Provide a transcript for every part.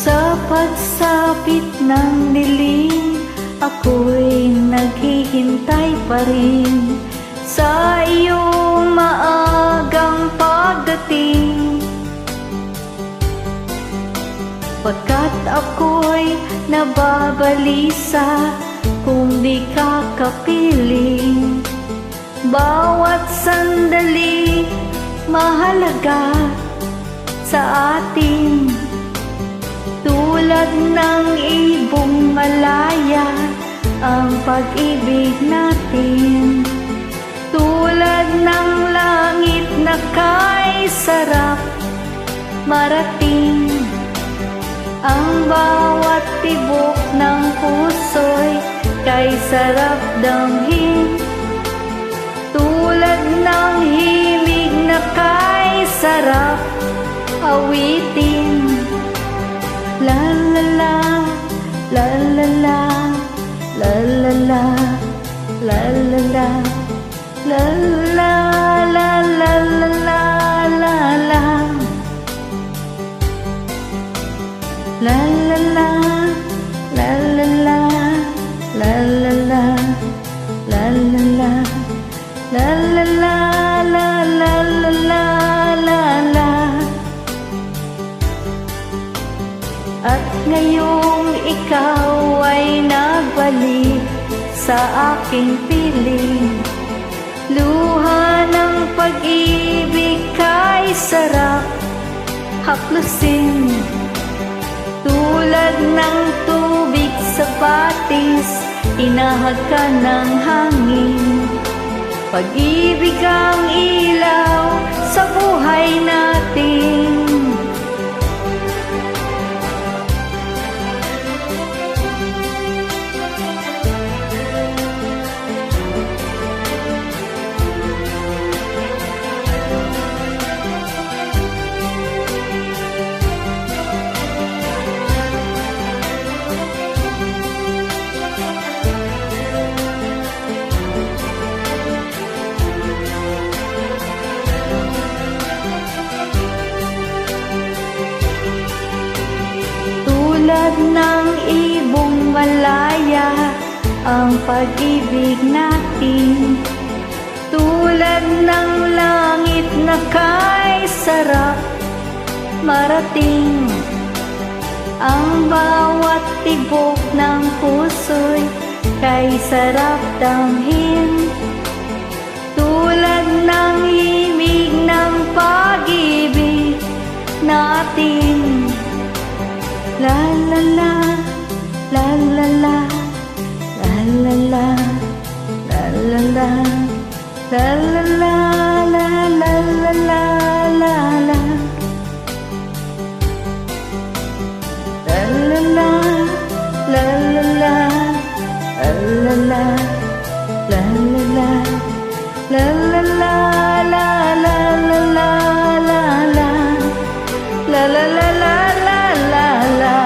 Sa pagsapit ng dilim, ako'y naghihintay pa rin sa iyong maagang pagdating. Pagkat ako'y nababalisa kung di ka kapiling. Bawat sandali mahalaga sa atin, tulad ng ibong malaya ang pag-ibig natin. Tulad ng langit na kay sarap marating, ang bawat tibok ng puso'y kay sarap damhin. Tulad ng himig na kay sarap awitin. La la la, la la la, la la la, la la la, la la la, la la la, la la, la la la, la la la, la la la, la la la, la la la, la la la, la la. At ngayong ikaw ay nagbalik sa aking piling, luha ng pag-ibig kay sarap haplusin. Tulad ng tubig sa patis, inahag ka ng hangin. Pag-ibig ang ilaw sa buhay natin. Tulad ng ibong malaya ang pag-ibig natin. Tulad ng langit na kay sarap marating, ang bawat tibok ng puso'y kay sarap damhin. Tulad ng himig ng pag-ibig natin. La la la, la la la, la la la, la la la, la la la, la la la, la la la, la la la, la la la, la la la, la la la, la la la, la la la, la la, la la la, la.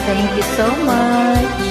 Thank you so much.